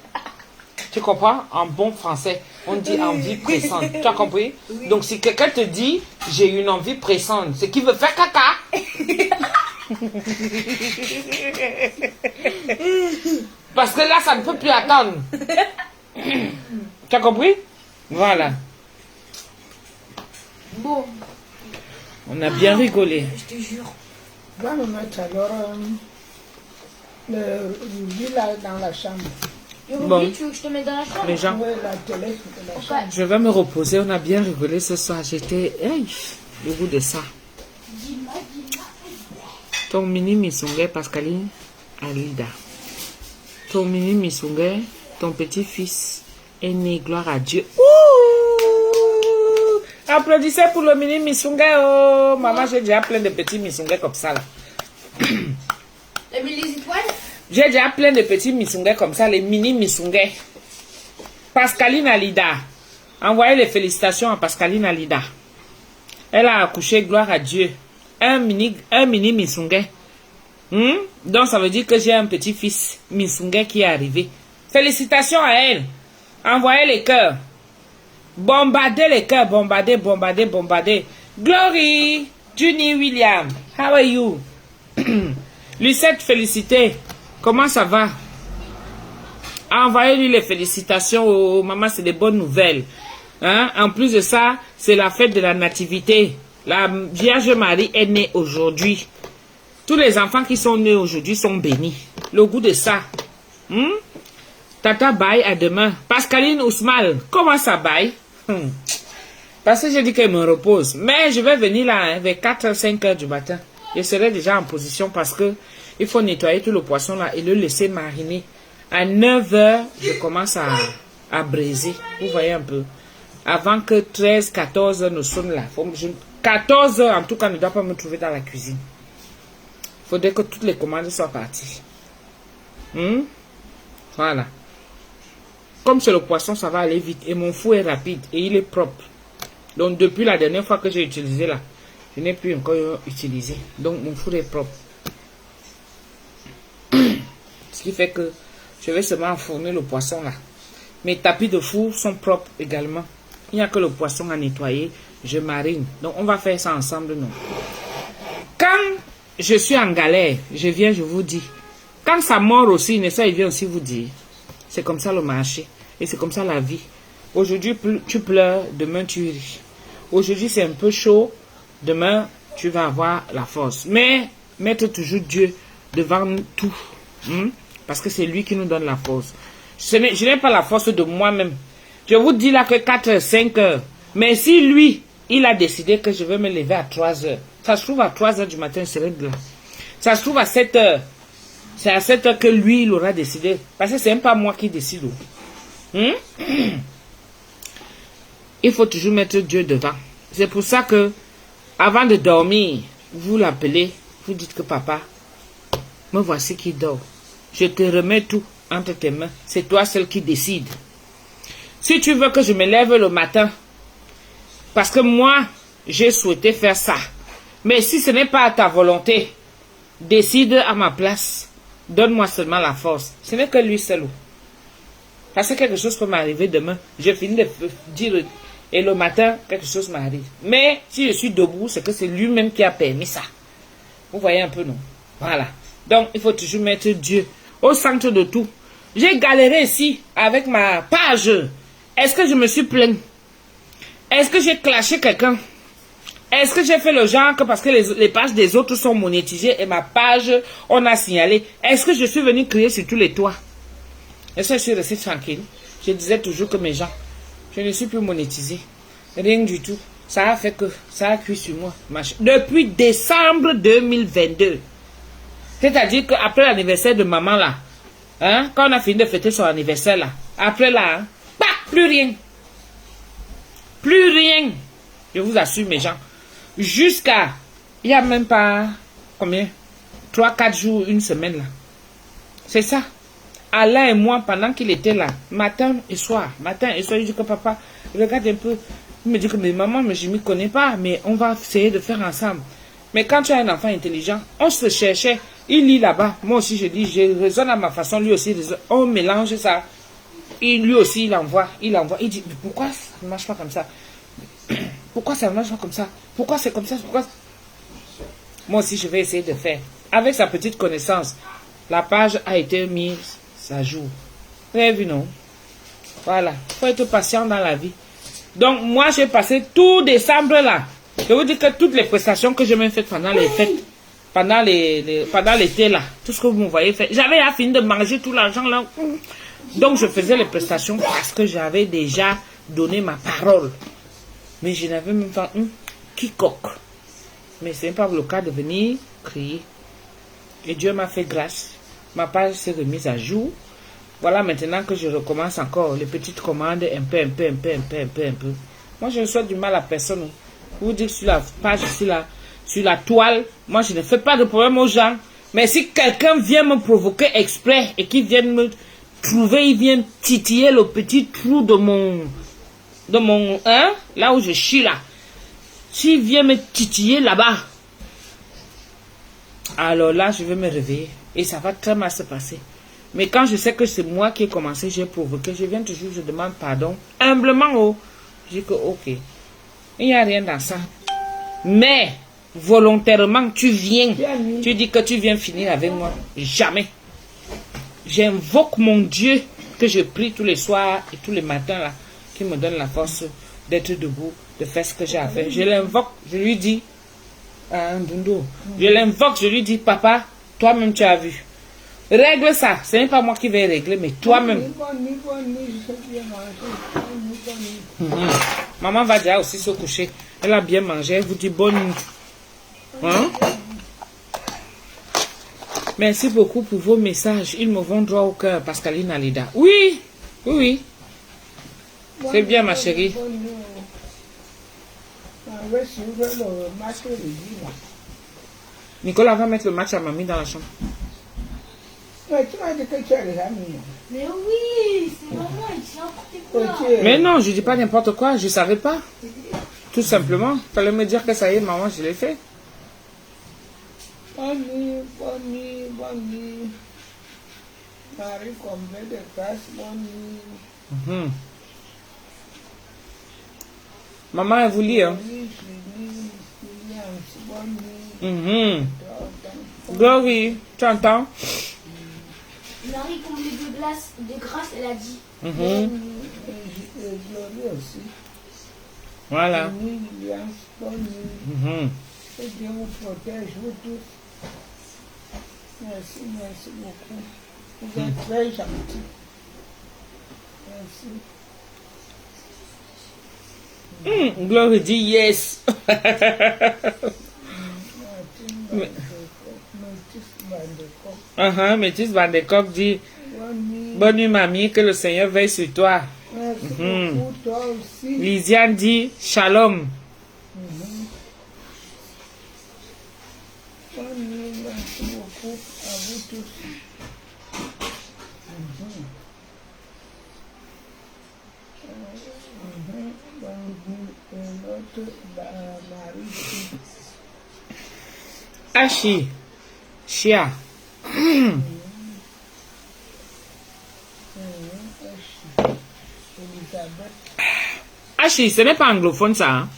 Tu comprends? En bon français, on dit envie pressante. Tu as compris? Oui. Donc, si quelqu'un te dit, j'ai une envie pressante, c'est qu'il veut faire caca. Parce que là, ça ne peut plus attendre. Tu as compris? Voilà. Bon, On a bien rigolé. je te jure. va me mettre alors le riz là dans la chambre. Bon. Tu veux que je te mette dans la chambre? Les gens, Ouais, la télé de la chambre. je vais me reposer. On a bien rigolé ce soir. J'étais au goût de ça. Ton mini misungé, Pascaline Alida. Ton mini misungé, ton petit-fils est né, gloire à Dieu. Ouh! Applaudissez pour le mini misungé. Oh, maman, j'ai déjà plein de petits misungés comme ça là. T'as mis les étoiles? J'ai déjà plein de petits misungés comme ça, les mini misungés. Pascaline Alida. Envoyez les félicitations à Pascaline Alida. Elle a accouché, gloire à Dieu. Un mini misungé. Donc ça veut dire que j'ai un petit-fils misungé qui est arrivé. Félicitations à elle. Envoyez les cœurs. Bombardez les cœurs. Bombardez. Glory. Juni William. How are you? Lucette, félicité. Comment ça va? Envoyez-lui les félicitations. Oh, maman, c'est des bonnes nouvelles. Hein? En plus de ça, c'est la fête de la nativité. La Vierge Marie est née aujourd'hui. Tous les enfants qui sont nés aujourd'hui sont bénis. Le goût de ça. Tata bye, à demain. Pascaline Ousmane, comment ça bye? Parce que j'ai dit qu'elle me repose. Mais je vais venir là vers 4-5 heures du matin. Je serai déjà en position parce que il faut nettoyer tout le poisson là et le laisser mariner. À 9 heures, je commence à braiser. Vous voyez un peu. Avant que 13-14 heures ne sonnent là. 14 heures en tout cas ne doit pas me trouver dans la cuisine. Il faudrait que toutes les commandes soient parties. Voilà. Comme c'est le poisson, ça va aller vite. Et mon four est rapide et il est propre. Donc depuis la dernière fois que j'ai utilisé là, je n'ai plus encore utilisé. Donc mon four est propre. Ce qui fait que je vais seulement enfourner le poisson là. Mes tapis de four sont propres également. Il n'y a que le poisson à nettoyer. Je marine. Donc on va faire ça ensemble, non? Quand je suis en galère, je viens, je vous dis. Quand ça mord aussi, ça il vient aussi vous dire. C'est comme ça le marché. Et c'est comme ça la vie. Aujourd'hui, tu pleures, demain tu ris. Aujourd'hui, c'est un peu chaud. Demain, tu vas avoir la force. Mais mettre toujours Dieu devant tout. Parce que c'est lui qui nous donne la force. Je n'ai pas la force de moi-même. Je vous dis là que 4-5 heures. Mais si lui, il a décidé que je vais me lever à 3 heures. Ça se trouve à 3 heures du matin, je serai là. Ça se trouve à 7 heures. C'est à 7 heures que lui, il aura décidé. Parce que c'est même pas moi qui décide. Il faut toujours mettre Dieu devant. C'est pour ça que, avant de dormir, vous l'appelez, vous dites que papa, me voici qui dort. Je te remets tout entre tes mains. C'est toi seul qui décide. Si tu veux que je me lève le matin, parce que moi, j'ai souhaité faire ça. Mais si ce n'est pas à ta volonté, décide à ma place. Donne-moi seulement la force. Ce n'est que lui seul. Parce que quelque chose peut m'arriver demain. Je finis de dire et le matin, quelque chose m'arrive. Mais si je suis debout, c'est que c'est lui-même qui a permis ça. Vous voyez un peu, non? Voilà. Donc, il faut toujours mettre Dieu au centre de tout. J'ai galéré ici avec ma page. Est-ce que je me suis plaint? Est-ce que j'ai clashé quelqu'un? Est-ce que j'ai fait le genre que parce que les pages des autres sont monétisées et ma page, on a signalé? Est-ce que je suis venu crier sur tous les toits? Est-ce que je suis resté tranquille? Je disais toujours que mes gens, je ne suis plus monétisé. Rien du tout. Ça a fait que ça a cuit sur moi. Depuis décembre 2022. C'est-à-dire qu'après l'anniversaire de maman là, hein, quand on a fini de fêter son anniversaire là, après là, hein, bah, plus rien. Plus rien. Je vous assure mes gens. Jusqu'à, il n'y a même pas, combien? 3-4 jours, une semaine là. C'est ça. Alain et moi, pendant qu'il était là, matin et soir, je dis que papa, regarde un peu. Il me dit que mais maman, mais je ne m'y connais pas, mais on va essayer de faire ensemble. Mais quand tu as un enfant intelligent, on se cherchait, il lit là-bas. Moi aussi, je dis, je raisonne à ma façon, lui aussi, on mélange ça. Et lui aussi, il envoie. Il dit, mais pourquoi ça ne marche pas comme ça? Pourquoi ça ne marche pas comme ça? Pourquoi c'est comme ça? Pourquoi? Moi aussi, je vais essayer de faire. Avec sa petite connaissance, la page a été mise à jour. Vous avez vu, non? Voilà. Il faut être patient dans la vie. Donc, moi, j'ai passé tout décembre là. Je vous dis que toutes les prestations que j'ai même faites pendant les fêtes, pendant l'été là, tout ce que vous me voyez faire, j'avais fini de manger tout l'argent là. Donc, je faisais les prestations parce que j'avais déjà donné ma parole. Mais je n'avais même pas quiconque. Mais ce n'est pas le cas de venir crier. Et Dieu m'a fait grâce. Ma page s'est remise à jour. Voilà maintenant que je recommence encore les petites commandes un peu. Moi, je ne souhaite du mal à personne. Vous dites sur la page ici là, sur la toile, moi je ne fais pas de problème aux gens. Mais si quelqu'un vient me provoquer exprès et qu'il vient me trouver, il vient titiller le petit trou de mon, hein, là où je suis là. S'il vient me titiller là-bas, alors là, je vais me réveiller. Et ça va très mal se passer. Mais quand je sais que c'est moi qui ai commencé, j'ai provoqué, je viens toujours, je demande pardon. Humblement, oh. Je dis que, ok. Il n'y a rien dans ça. Mais, volontairement, tu viens. Tu dis que tu viens finir avec moi. Jamais. J'invoque mon Dieu que je prie tous les soirs et tous les matins là, qui me donne la force d'être debout, de faire ce que j'ai à faire. Je l'invoque, je lui dis, je l'invoque, je lui dis, papa, toi-même tu as vu. Règle ça, ce n'est pas moi qui vais régler, mais toi-même. Maman va déjà aussi se coucher. Elle a bien mangé, elle vous dit bonne nuit. Hein? Merci beaucoup pour vos messages. Ils me vont droit au cœur, Pascaline Alida. Oui, oui, oui. C'est bien, ma chérie. Nicolas va mettre le match à mamie dans la chambre. Mais oui, c'est normal, c'est n'importe quoi. Mais non, je dis pas n'importe quoi, je savais pas. Tout simplement, il fallait me dire que ça y est, maman, je l'ai fait. Bonne nuit. Marie combien de grâce, bonne nuit. Maman, elle vous lit, hein? Glory, tu entends? Marie comblée de grâce, elle a dit. Glory aussi. Voilà. Bonne nuit. Que Dieu vous protège, vous tous. Merci beaucoup. Vous êtes très gentils. Merci. Glory dit yes. Métis Van de Kock dit bonne nuit mamie, que le Seigneur veille sur toi. Merci beaucoup, toi aussi. Lisiane dit shalom. Bonne nuit, merci beaucoup à vous tous. Ashi, Chia. Ashi, ce n'est pas anglophone ça. Hein?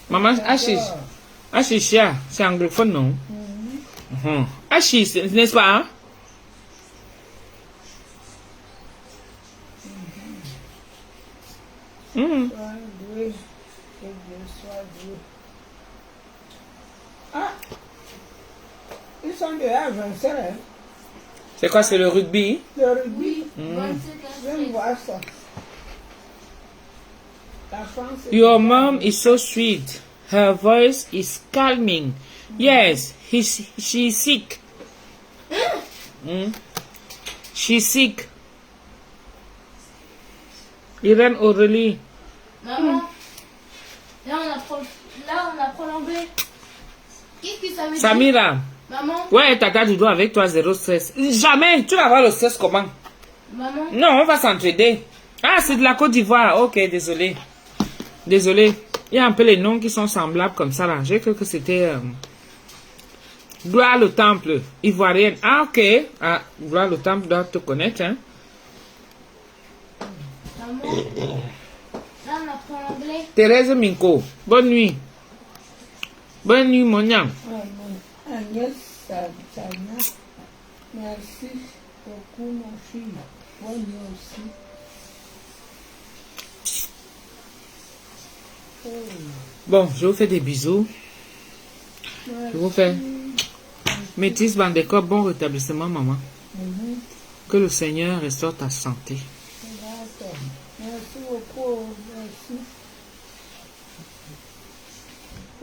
Maman, Ashi, Chia, c'est anglophone non? Ashi, n'est-ce pas? Hein? Sois doué. Que Dieu soit doué. Ah! Ils sont déjà avancés, hein? C'est quoi, c'est le rugby? Le rugby, 27 j'aime voir ça. La France est Your mom is so sweet. Her voice is calming. Yes, she's sick. She's sick. Irène Aurélie. Maman, là on apprend l'anglais. Qu'est-ce que ça veut dire? Samira. Maman, Ouais, tata du doigt avec toi, zéro stress. Jamais. Tu vas avoir le stress comment? maman, Non, on va s'entraider. Ah, c'est de la Côte d'Ivoire. Ok, désolé. Désolé. Il y a un peu les noms qui sont semblables comme ça là. J'ai cru que c'était Gloire le Temple, ivoirienne. Ah, ok. Ah, Gloire le Temple doit te connaître, hein. maman, là on apprend l'anglais. Thérèse Minko, bonne nuit. Bonne nuit, mon nyam. Agnès Sagna, merci beaucoup, mon fils. Bonne nuit aussi. Bon, je vous fais des bisous. Je vous fais. Métis Bandeko, bon rétablissement, maman. Que le Seigneur restaure ta santé. D'accord. Merci beaucoup. Merci.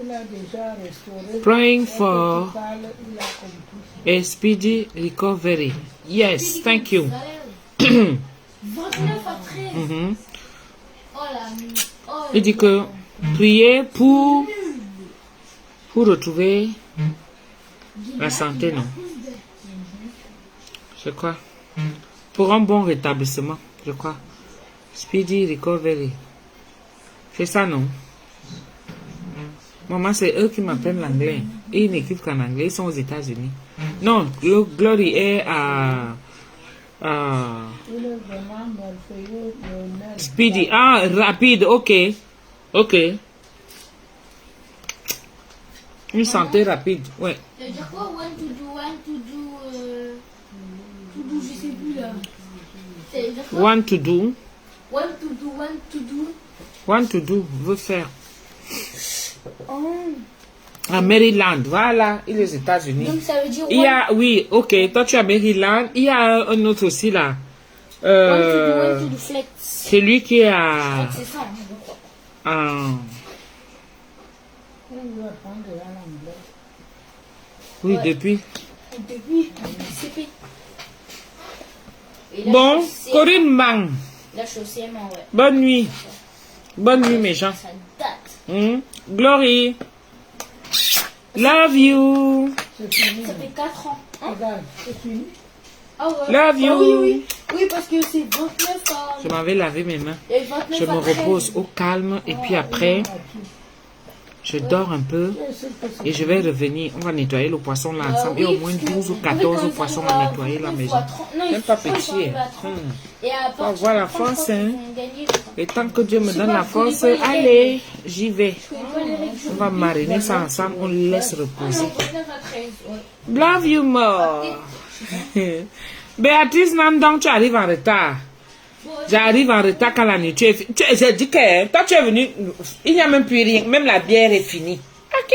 Il a déjà restauré. Praying for Il a compris. a speedy recovery. Yes, thank you. 29 à 13. Mhm. Oh la oh, Il dit que prier pour retrouver la santé, non? Je crois. Pour un bon rétablissement, je crois. Speedy recovery. C'est ça, non? Maman, c'est eux qui m'apprennent l'anglais. Ils n'écrivent qu'en anglais, ils sont aux États-Unis. Non, le Glory est à Il est vraiment merveilleux, Lionel. Speedy. Ah, rapide, ok. Ok. Une santé rapide, ouais. ça veut dire quoi? Want to do, je sais plus là. Ça veut dire quoi? Want to do. Want to do, veut faire. Oh. À Maryland, voilà, il est aux États-Unis. Donc ça veut dire Il y a, oui, ok, toi tu es à Maryland. Il y a un autre aussi là. want to do flex. C'est lui qui est à. C'est ça, je crois. Il veut apprendre l'anglais. Oui, Ouais. depuis. Depuis CP. Et la Bon, chaussée- Corinne Mang, La chaussée, ouais. bonne nuit. Bonne nuit, mes gens. Ça date. Glory. Love you. C'est fini. Ça fait 4 ans. Hein? Regarde, c'est fini. Ah ouais. Love you. Ah oui, oui. Oui, parce que c'est 29 à... Je m'en vais laver mes mains. Il y a 29 Je à me 13. repose au calme et puis après, je dors un peu et je vais revenir. On va nettoyer le poisson là ensemble. Il y a au moins 12 ou 14 poissons à nettoyer là, maison. Même pas petit. Faut avoir la force, hein. Et tant que Dieu me donne la force, allez, j'y vais. On va mariner ça ensemble, on le laisse reposer. Love you more. Béatrice Nandong, tu arrives en retard. J'arrive en retard quand la nuit. J'ai dit que toi tu es venu, il n'y a même plus rien, même la bière est finie. Ok.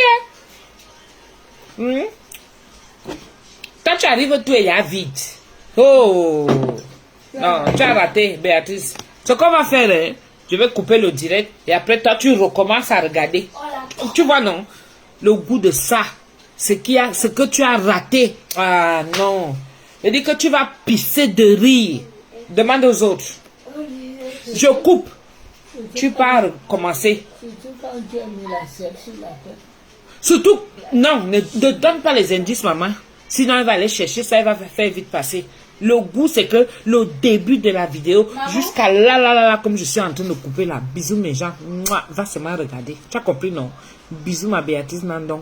Toi tu arrives, tout est vide. Oh. Non, tu as raté, Béatrice. Ce qu'on va faire, hein, je vais couper le direct et après toi tu recommences à regarder. Tu vois, non? Le goût de ça, ce que tu as raté. Ah non. Je dis que tu vas pisser de rire. Demande aux autres. Je coupe. Tu pars commencer. Surtout quand tu as mis la selle sur la tête. Surtout, non, ne donne pas les indices, maman. Sinon, elle va aller chercher ça, elle va faire vite passer. Le goût, c'est que le début de la vidéo, jusqu'à là, comme je suis en train de couper là. Bisous, mes gens. Mouah, va seulement regarder. Tu as compris, non? Bisous, ma Béatrice Nandong.